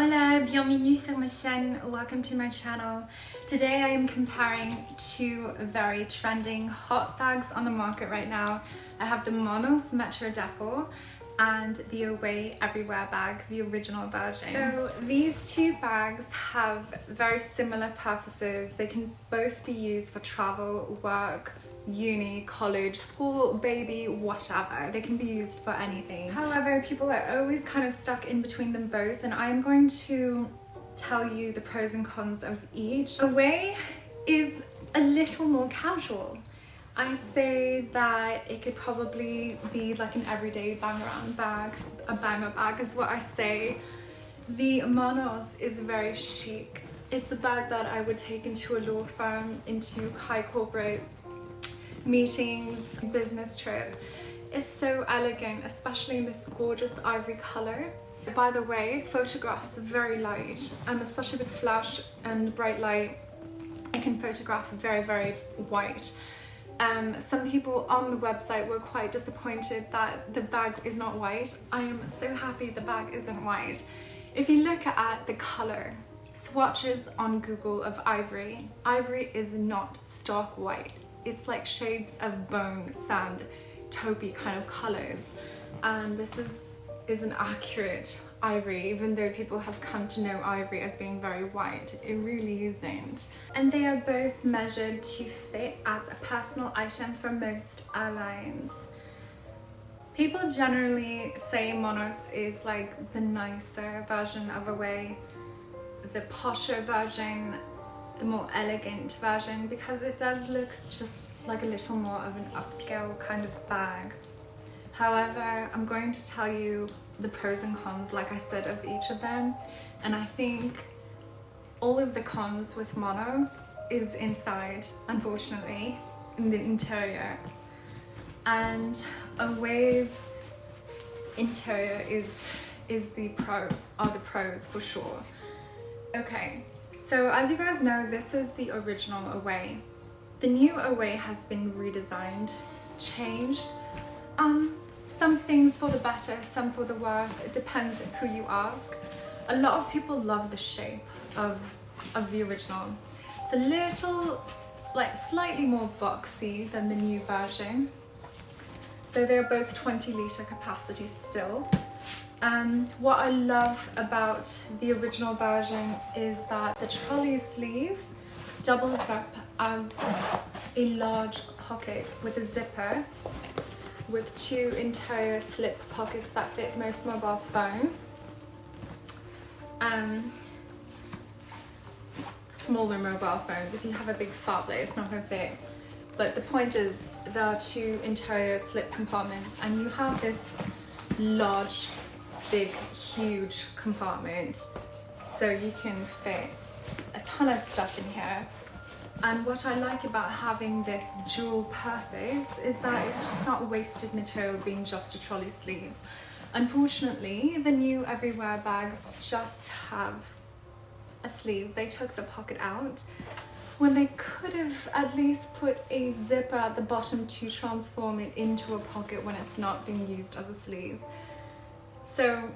Hola, bienvenue sur ma chaîne, welcome to my channel. Today I am comparing two very trending hot bags on the market right now. I have the MONOS Metro Duffle and the Away Everywhere bag, the original version. So these two bags have very similar purposes. They can both be used for travel, work, uni, college, school, baby, whatever. They can be used for anything. However, people are always kind of stuck in between them both, and I'm going to tell you the pros and cons of each. Away is a little more casual. I say that it could probably be like an everyday bang around bag. A banger bag is what I say. The MONOS is very chic. It's a bag that I would take into a law firm, into high corporate meetings, business trip. It's so elegant, especially in this gorgeous ivory color. By the way, photographs are very light, and especially with flash and bright light, it can photograph very, very white. Some people on the website were quite disappointed that the bag is not white. I am so happy the bag isn't white. If you look at the color, swatches on Google of ivory, ivory is not stark white. It's like shades of bone, sand, taupey kind of colors, and this is an accurate ivory, even though people have come to know ivory as being very white. It really isn't. And they are both measured to fit as a personal item for most airlines. People generally say MONOS is like the nicer version of Away, the posher version, the more elegant version, because it does look just like a little more of an upscale kind of bag. However, I'm going to tell you the pros and cons, like I said, of each of them. And I think all of the cons with MONOS is inside, unfortunately, in the interior. And Away's interior are the pros for sure. Okay. So as you guys know, this is the original Away. The new Away has been redesigned, changed. Some things for the better, some for the worse. It depends who you ask. A lot of people love the shape of the original. It's a little, like slightly more boxy than the new version, though they're both 20-litre capacity still. What I love about the original version is that the trolley sleeve doubles up as a large pocket with a zipper, with two interior slip pockets that fit most mobile phones. Smaller mobile phones, if you have a big phablet, it's not going to fit. But the point is, there are two interior slip compartments, and you have this large, big, huge compartment, so you can fit a ton of stuff in here. And what I like about having this dual purpose is that it's just not wasted material being just a trolley sleeve. Unfortunately, the new Everywhere bags just have a sleeve. They took the pocket out when they could have at least put a zipper at the bottom to transform it into a pocket when it's not being used as a sleeve. So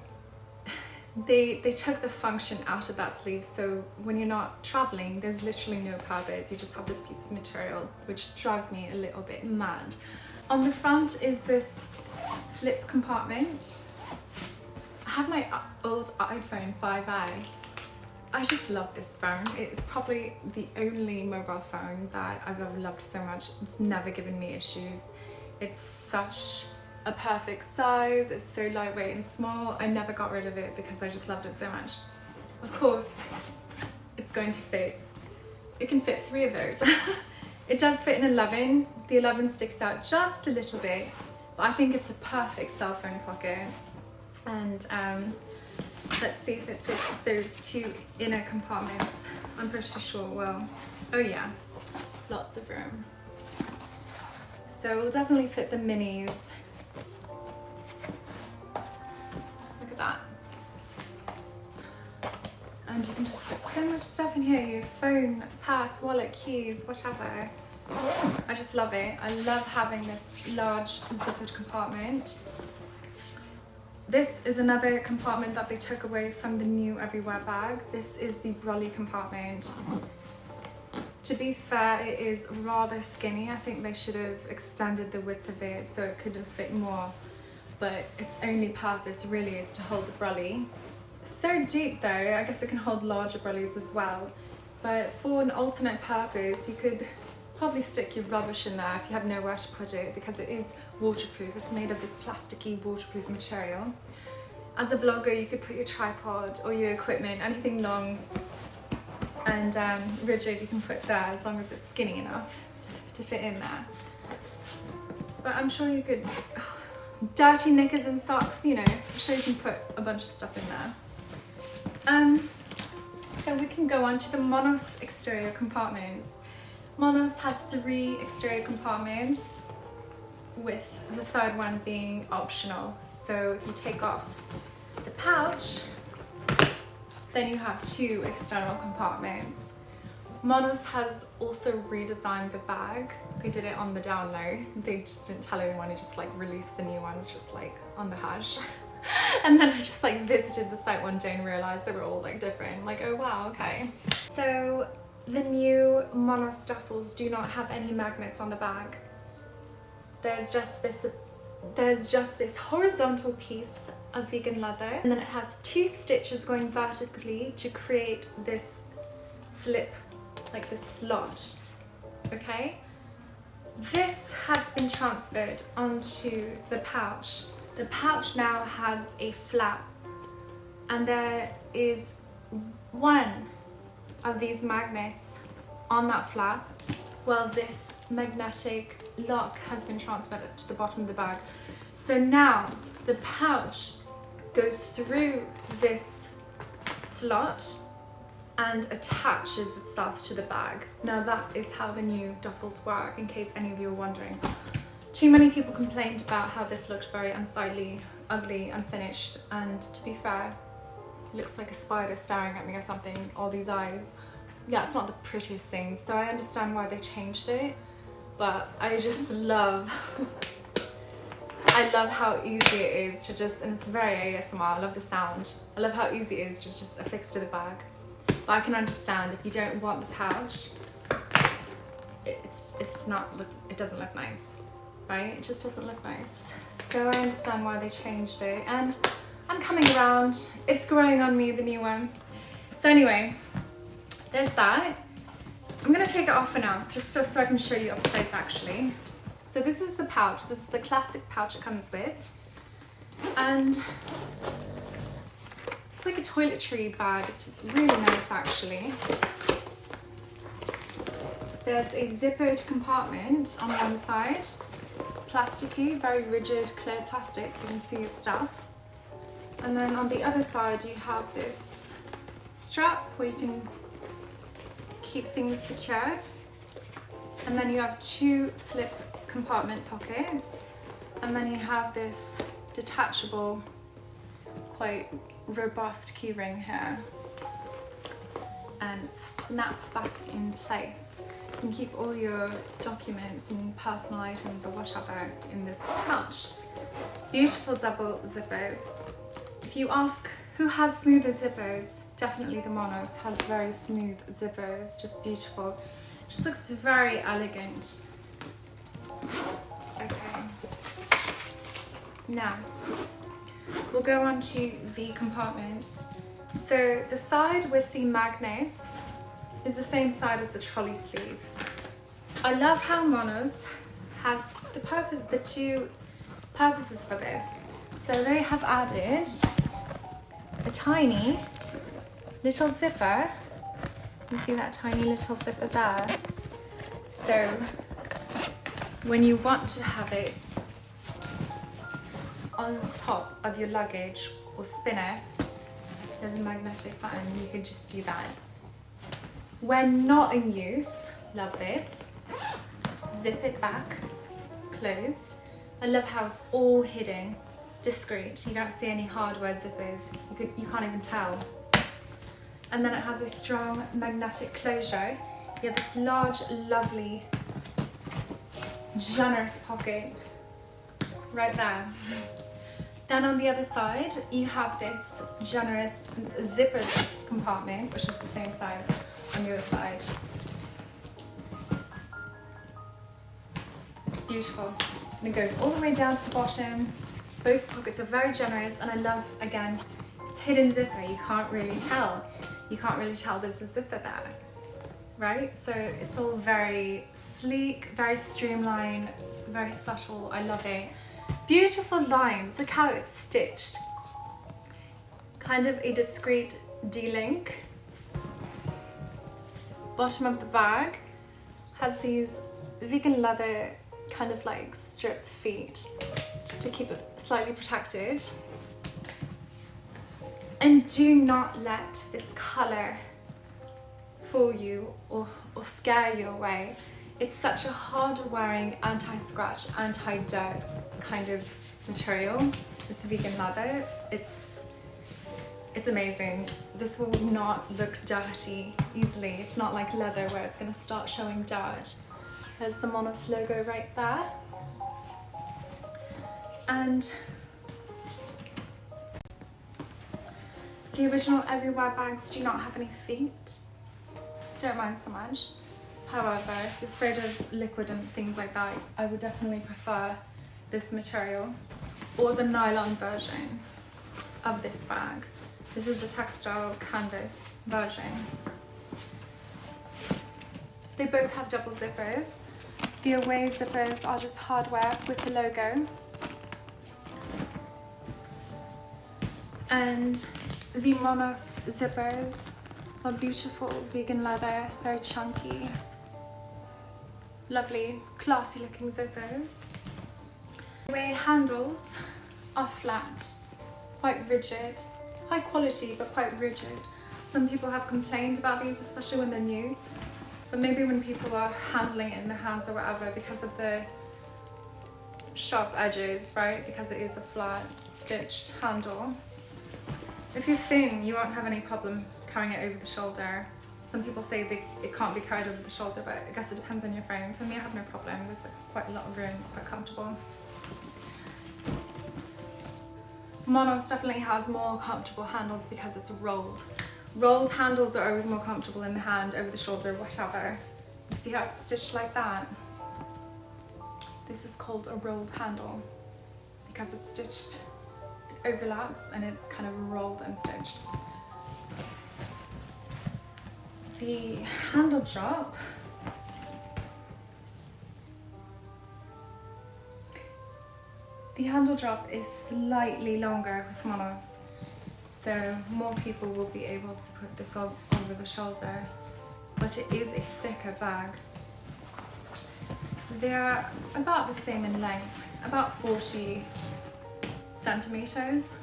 they took the function out of that sleeve, so when you're not traveling, there's literally no purpose. You just have this piece of material, which drives me a little bit mad. On the front is this slip compartment. I have my old iPhone 5S. I just love this phone. It's probably the only mobile phone that I've ever loved so much. It's never given me issues. It's such a perfect size, it's so lightweight and small. I never got rid of it because I just loved it so much. Of course, it's going to fit. It can fit 3 of those. It does fit an 11. The 11 sticks out just a little bit, but I think it's a perfect cell phone pocket. And let's see if it fits those two inner compartments. I'm pretty sure it will. Oh yes, lots of room. So it'll definitely fit the minis. That. And you can just fit so much stuff in here, your phone, purse, wallet, keys, whatever. I just love it. I love having this large zippered compartment. This is another compartment that they took away from the new Everywhere bag. This is the brolly compartment. To be fair, it is rather skinny. I think they should have extended the width of it so it could have fit more. But its only purpose really is to hold a brolly. So deep though, I guess it can hold larger brollies as well. But for an alternate purpose, you could probably stick your rubbish in there if you have nowhere to put it, because it is waterproof. It's made of this plasticky waterproof material. As a vlogger, you could put your tripod or your equipment, anything long and rigid, you can put there as long as it's skinny enough to fit in there. But I'm sure you could, dirty knickers and socks, you know, I'm sure you can put a bunch of stuff in there. So we can go on to the MONOS exterior compartments. MONOS has 3 exterior compartments, with the third one being optional. So if you take off the pouch, then you have 2 external compartments. MONOS has also redesigned the bag. They did it on the down low. They just didn't tell anyone, they just like released the new ones just like on the hush. And then I just like visited the site one day and realized they were all like different. I'm like, oh wow, okay. So the new MONOS duffels do not have any magnets on the bag. There's just this horizontal piece of vegan leather, and then it has 2 stitches going vertically to create this slip, like this slot, okay? This has been transferred onto the pouch. The pouch now has a flap, and there is 1 of these magnets on that flap, while this magnetic lock has been transferred to the bottom of the bag. So now the pouch goes through this slot and attaches itself to the bag. Now that is how the new duffels work, in case any of you are wondering. Too many people complained about how this looked very unsightly, ugly, unfinished, and to be fair, it looks like a spider staring at me or something, all these eyes. Yeah, it's not the prettiest thing, so I understand why they changed it, but I just love, I love how easy it is to just, and it's very ASMR, I love the sound. I love how easy it is to just affix to the bag. But I can understand if you don't want the pouch, it's just not, it doesn't look nice, right? It just doesn't look nice. So I understand why they changed it, and I'm coming around. It's growing on me, the new one. So anyway, there's that. I'm gonna take it off for now, just so I can show you up close actually. So this is the pouch. This is the classic pouch it comes with. And it's like a toiletry bag. It's really nice actually. There's a zippered compartment on one side. Plasticky, very rigid, clear plastic, so you can see your stuff. And then on the other side you have this strap where you can keep things secure. And then you have 2 slip compartment pockets. And then you have this detachable, quite robust keyring here. And snap back in place. You can keep all your documents and personal items or whatever in this pouch. Beautiful double zippers. If you ask who has smoother zippers, definitely the MONOS has very smooth zippers, just beautiful. Just looks very elegant. Okay. Now, we'll go on to the compartments. So the side with the magnets is the same side as the trolley sleeve. I love how MONOS has the 2 purposes for this. So they have added a tiny little zipper. You see that tiny little zipper there? So when you want to have it on top of your luggage or spinner, there's a magnetic button, you can just do that. When not in use, love this, zip it back, closed. I love how it's all hidden, discreet. You don't see any hardware zippers, you can't even tell. And then it has a strong magnetic closure. You have this large, lovely, generous pocket right there. Then on the other side, you have this generous zippered compartment, which is the same size on the other side. Beautiful. And it goes all the way down to the bottom. Both pockets are very generous, and I love, again, it's hidden zipper. You can't really tell. You can't really tell there's a zipper there, right? So it's all very sleek, very streamlined, very subtle. I love it. Beautiful lines. Look how it's stitched. Kind of a discreet D-link. Bottom of the bag has these vegan leather kind of like strip feet to keep it slightly protected. And do not let this color fool you or scare you away. It's such a hard wearing, anti-scratch, anti-dirt kind of material, this vegan leather. It's amazing. This will not look dirty easily. It's not like leather where it's going to start showing dirt. There's the MONOS logo right there. And the original Everywhere bags do not have any feet. Don't mind so much. However, if you're afraid of liquid and things like that, I would definitely prefer this material or the nylon version of this bag. This is a textile canvas version. They both have double zippers. The away zippers are just hardware with the logo. And the MONOS zippers are beautiful vegan leather, very chunky, lovely, classy looking zippers. The away handles are flat, quite rigid, high quality but quite rigid. Some people have complained about these, especially when they're new. But maybe when people are handling it in their hands or whatever, because of the sharp edges, right? Because it is a flat stitched handle. If you're thin, you won't have any problem carrying it over the shoulder. Some people say it can't be carried over the shoulder, but I guess it depends on your frame. For me, I have no problem. There's quite a lot of room, it's quite comfortable. MONOS definitely has more comfortable handles because it's rolled. Rolled handles are always more comfortable in the hand, over the shoulder, whatever. You see how it's stitched like that? This is called a rolled handle because it's stitched, it overlaps and it's kind of rolled and stitched. The handle drop is slightly longer with MONOS. So more people will be able to put this over the shoulder, but it is a thicker bag. They're about the same in length, about 40 centimeters.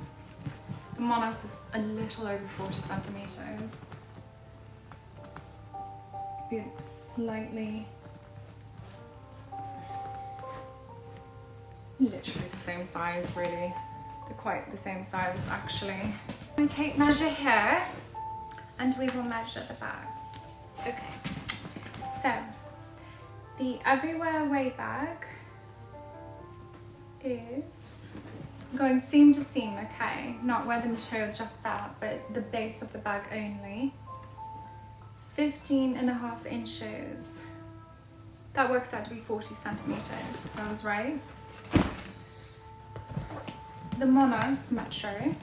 The MONOS is a little over 40 centimeters. It's slightly, literally the same size really. They're quite the same size actually. We take measure here and we will measure the bags. Okay, so the Everywhere Away bag is going seam to seam, okay? Not where the material juts out, but the base of the bag only. 15.5 inches. That works out to be 40 centimeters, I was right. The MONOS Metro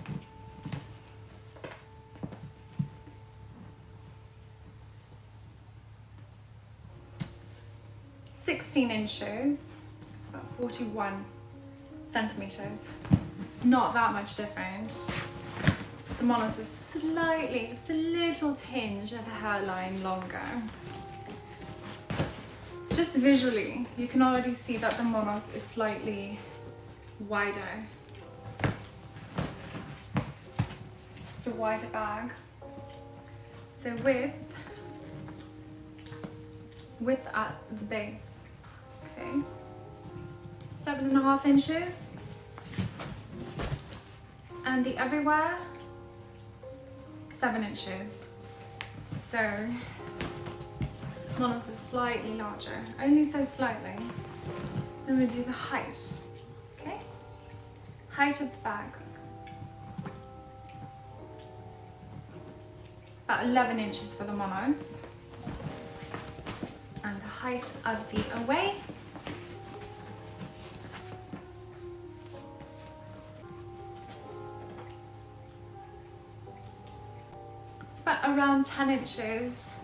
(16 inches), it's about 41 centimeters. Not that much different. The MONOS is slightly, just a little tinge of a hairline longer. Just visually, you can already see that the MONOS is slightly wider. Just a wider bag. So width at the base, okay, 7.5 inches, and the Everywhere 7 inches. So MONOS is slightly larger, only so slightly. Then we do the height, okay? Height of the bag. About 11 inches for the monos. And the height of the away. It's about around 10 inches.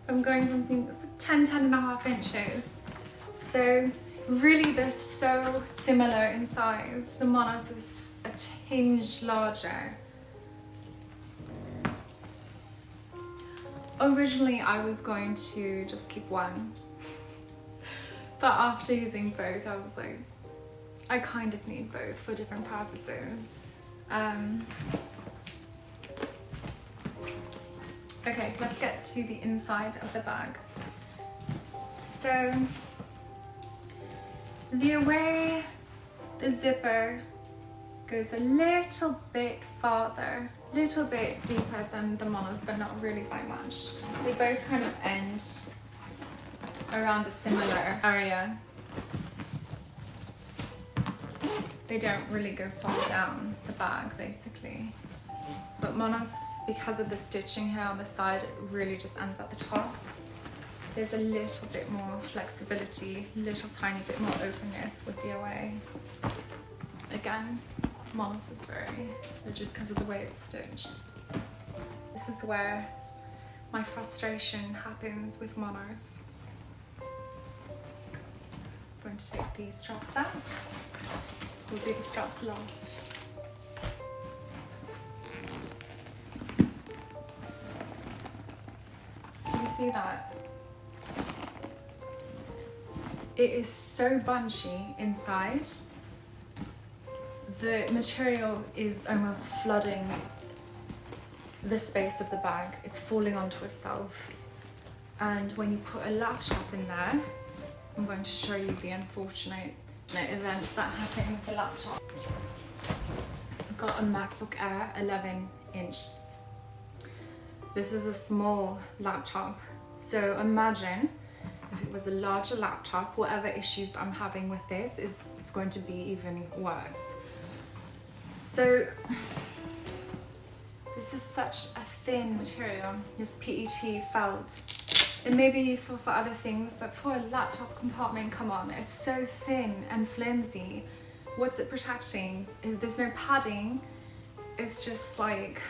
I'm going from seeing 10 and a half inches. So really they're so similar in size. The monos is a tinge larger. Originally I was going to just keep one, but after using both I was like, I kind of need both for different purposes. Okay, let's get to the inside of the bag. So the away, the zipper goes a little bit farther, little bit deeper than the monos, but not really by much. They both kind of end around a similar area. They don't really go far down the bag, basically. But monos, because of the stitching here on the side, it really just ends at the top. There's a little bit more flexibility, little tiny bit more openness with the away. Again, monos is very rigid because of the way it's stitched. This is where my frustration happens with monos. I'm going to take these straps out. We'll do the straps last. Do you see that? It is so bunchy inside. The material is almost flooding the space of the bag. It's falling onto itself. And when you put a laptop in there, I'm going to show you the unfortunate events that happen with the laptop. I've got a MacBook Air 11-inch. This is a small laptop. So imagine if it was a larger laptop, whatever issues I'm having with this it's going to be even worse. So this is such a thin material, this PET felt. It may be useful for other things, but for a laptop compartment, come on, it's so thin and flimsy. What's it protecting? There's no padding. It's just like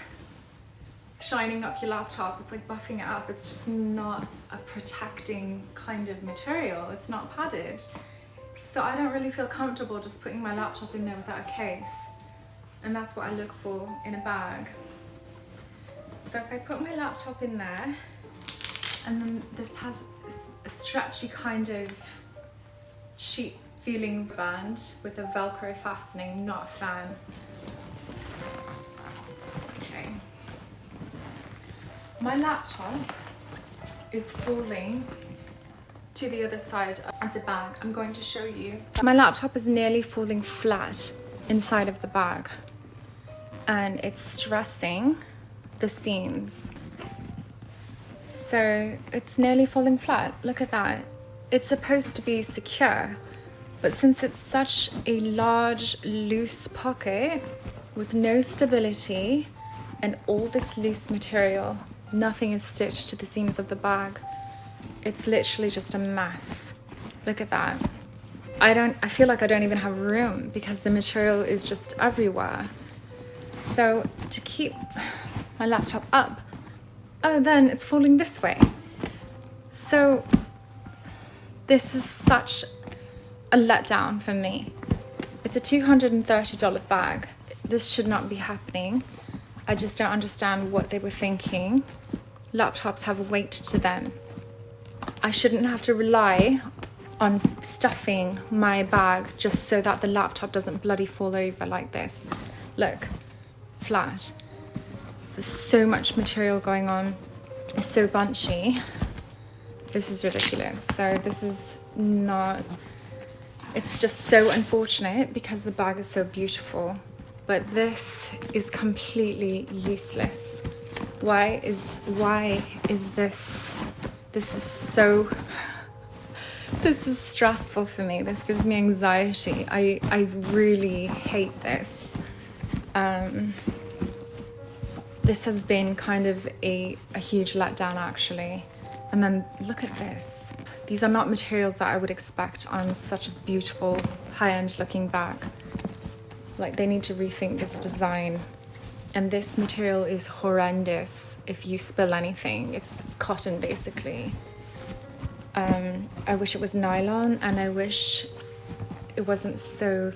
shining up your laptop. It's like buffing it up. It's just not a protecting kind of material. It's not padded. So I don't really feel comfortable just putting my laptop in there without a case. And that's what I look for in a bag. So if I put my laptop in there, and then this has a stretchy kind of sheet feeling band with a Velcro fastening, not a fan. Okay. My laptop is falling to the other side of the bag. I'm going to show you. My laptop is nearly falling flat inside of the bag, and it's stressing the seams. So it's nearly falling flat. Look at that. It's supposed to be secure, but since it's such a large, loose pocket with no stability and all this loose material, nothing is stitched to the seams of the bag. It's literally just a mess. Look at that. I feel like I don't even have room because the material is just everywhere. So to keep my laptop up, oh, then it's falling this way. So this is such a letdown for me. It's a $230 bag. This should not be happening. I just don't understand what they were thinking. Laptops have a weight to them. I shouldn't have to rely on stuffing my bag just so that the laptop doesn't bloody fall over like this. Look, flat. There's so much material going on. It's so bunchy. This is ridiculous. So this is not, it's just so unfortunate because the bag is so beautiful, but this is completely useless. Why is this is so, This is stressful for me. This gives me anxiety. I really hate this. This has been kind of a huge letdown, actually. And then look at this. These are not materials that I would expect on such a beautiful, high-end looking bag. Like, they need to rethink this design. And this material is horrendous. If you spill anything, it's cotton, basically. I wish it was nylon, and I wish it wasn't so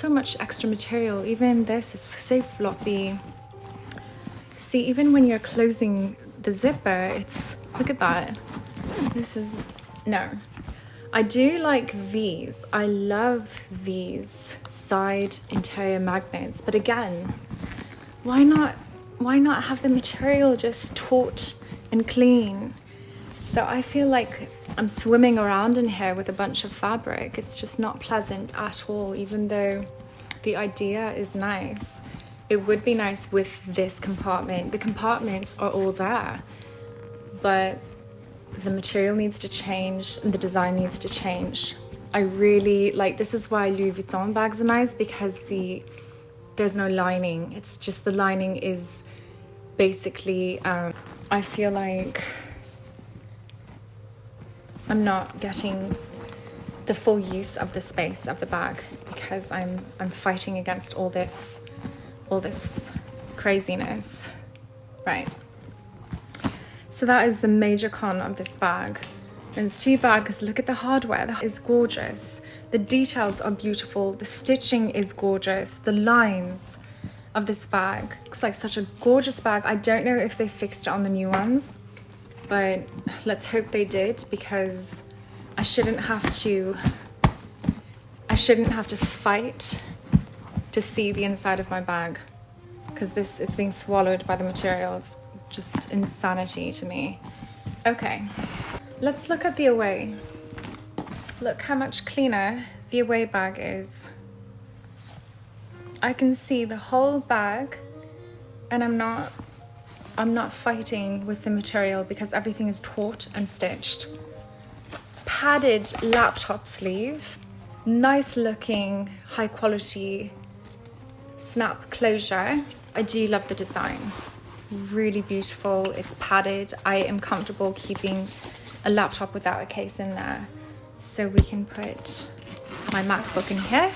much extra material. Even this is so floppy. See, even when you're closing the zipper, look at that. This is, no. I do like these. I love these side interior magnets, but again, why not have the material just taut and clean? So I feel like I'm swimming around in here with a bunch of fabric. It's just not pleasant at all, even though the idea is nice. It would be nice with this compartment. The compartments are all there, but the material needs to change and the design needs to change. I really like, this is why Louis Vuitton bags are nice, because there's no lining. It's just the lining is basically, I feel like I'm not getting the full use of the space of the bag because I'm fighting against all this craziness. Right. So that is the major con of this bag. And it's too bad because look at the hardware. That is gorgeous. The details are beautiful. The stitching is gorgeous. The lines of this bag looks like such a gorgeous bag. I don't know if they fixed it on the new ones, but let's hope they did, because I shouldn't have to fight to see the inside of my bag, because it's being swallowed by the material. It's just insanity to me. Okay, let's look at the away. Look how much cleaner the away bag is. I can see the whole bag, and I'm not fighting with the material because everything is taut and stitched. Padded laptop sleeve, nice looking, high quality snap closure. I do love the design. Really beautiful. It's padded. I am comfortable keeping a laptop without a case in there. So we can put my MacBook in here.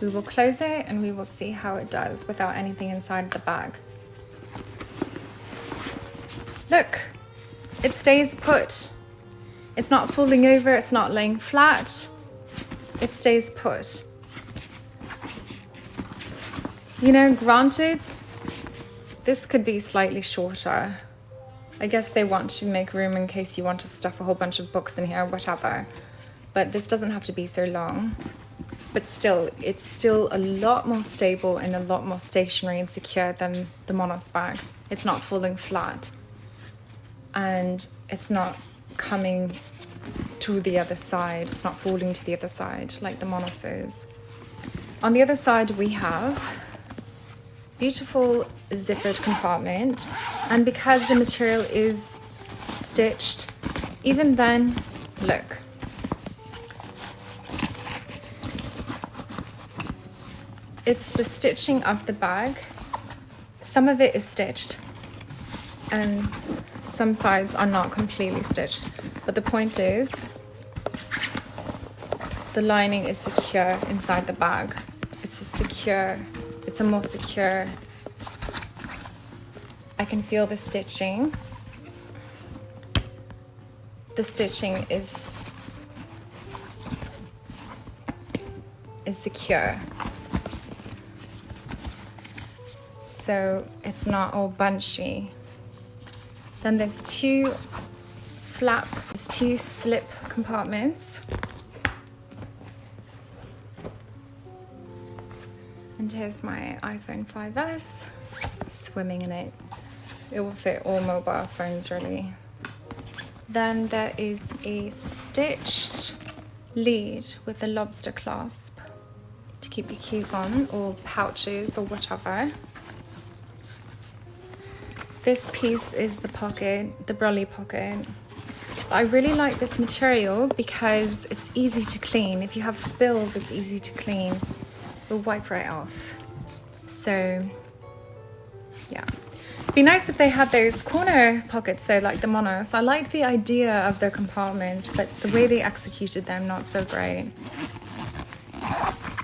We will close it and we will see how it does without anything inside the bag. Look, it stays put. It's not falling over, it's not laying flat. It stays put. You know, granted, this could be slightly shorter. I guess they want to make room in case you want to stuff a whole bunch of books in here or whatever. But this doesn't have to be so long. But still, it's still a lot more stable and a lot more stationary and secure than the MONOS bag. It's not falling flat. And it's not coming to the other side. It's not falling to the other side like the MONOS is. On the other side, we have beautiful zippered compartment. And because the material is stitched, even then, look. It's the stitching of the bag. Some of it is stitched and some sides are not completely stitched. But the point is, the lining is secure inside the bag. It's a more secure. I can feel the stitching. The stitching is secure. So it's not all bunchy. Then there's two slip compartments. And here's my iPhone 5S, swimming in it. It will fit all mobile phones really. Then there is a stitched lead with a lobster clasp to keep your keys on, or pouches or whatever. This piece is the pocket, the brolly pocket. I really like this material because it's easy to clean. If you have spills, it's easy to clean. It'll wipe right off. So yeah. It'd be nice if they had those corner pockets though, like the MONOS. I like the idea of their compartments, but the way they executed them, not so great.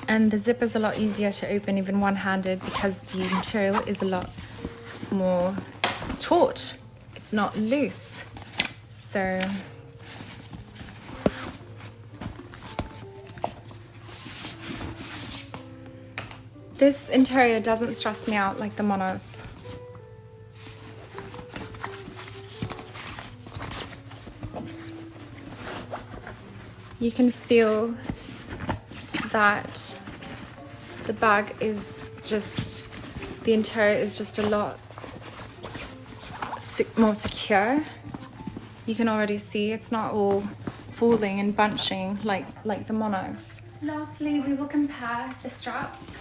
And the zipper's a lot easier to open even one-handed because the material is a lot more taut. It's not loose. So this interior doesn't stress me out like the MONOS. You can feel that the bag is just, the interior is just a lot more secure. You can already see it's not all falling and bunching like the MONOS. Lastly, we will compare the straps.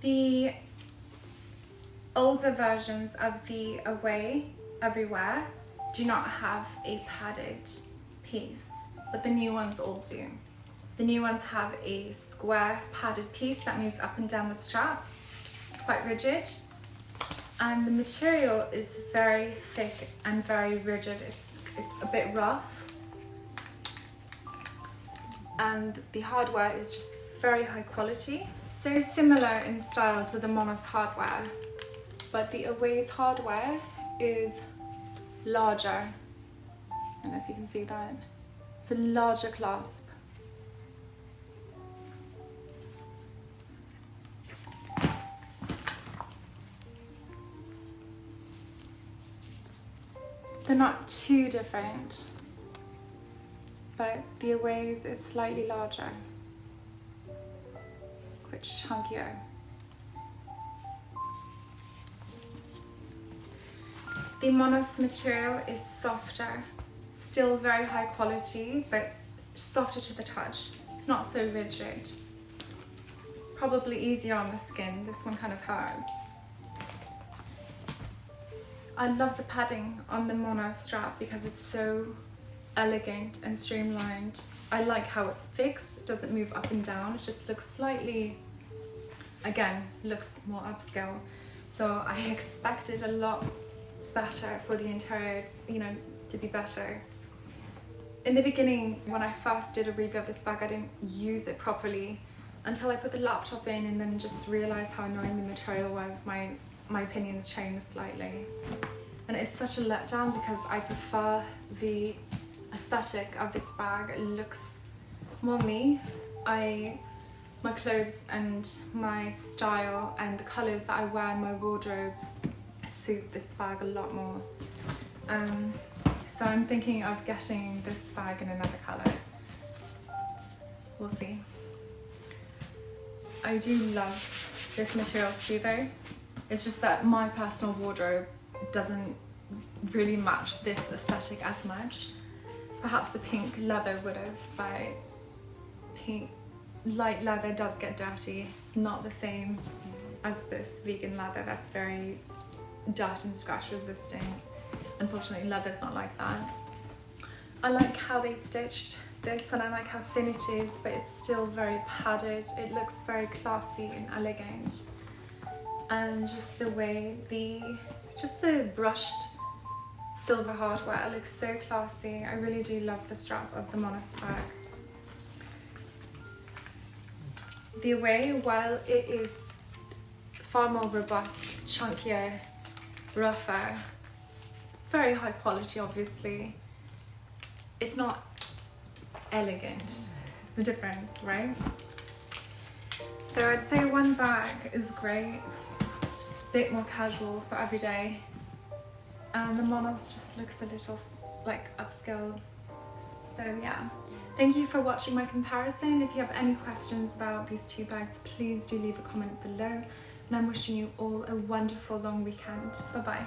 The older versions of the Away Everywhere do not have a padded piece, but the new ones all do. The new ones have a square padded piece that moves up and down the strap. It's quite rigid, and the material is very thick and very rigid. It's a bit rough, and the hardware is just very high quality. So similar in style to the MONOS hardware, but the Away's hardware is larger. I don't know if you can see that. It's a larger clasp. They're not too different, but the Away's is slightly larger, quite chunkier. The MONOS material is softer, still very high quality, but softer to the touch. It's not so rigid. Probably easier on the skin. This one kind of hurts. I love the padding on the MONOS strap because it's so elegant and streamlined. I like how it's fixed. It doesn't move up and down. It just looks slightly, again, looks more upscale. So I expected a lot better for the interior, you know, to be better. In the beginning, when I first did a review of this bag, I didn't use it properly until I put the laptop in and then just realized how annoying the material was. My opinions changed slightly. And it's such a letdown because I prefer the aesthetic of this bag. It looks more me. My clothes and my style and the colors that I wear in my wardrobe suit this bag a lot more. So I'm thinking of getting this bag in another color. We'll see. I do love this material too though. It's just that my personal wardrobe doesn't really match this aesthetic as much. Perhaps the pink leather would have, but pink light leather does get dirty. It's not the same as this vegan leather that's very dirt and scratch resisting. Unfortunately, leather's not like that. I like how they stitched this and I like how thin it is, but it's still very padded. It looks very classy and elegant. And just the way the brushed silver hardware looks so classy. I really do love the strap of the MONOS bag. The Away, while it is far more robust, chunkier, rougher, it's very high quality obviously, it's not elegant. It's the difference, right? So I'd say one bag is great, just a bit more casual for every day. And the MONOS just looks a little like upscale. So yeah, thank you for watching my comparison. If you have any questions about these two bags, please do leave a comment below. And I'm wishing you all a wonderful long weekend. Bye bye.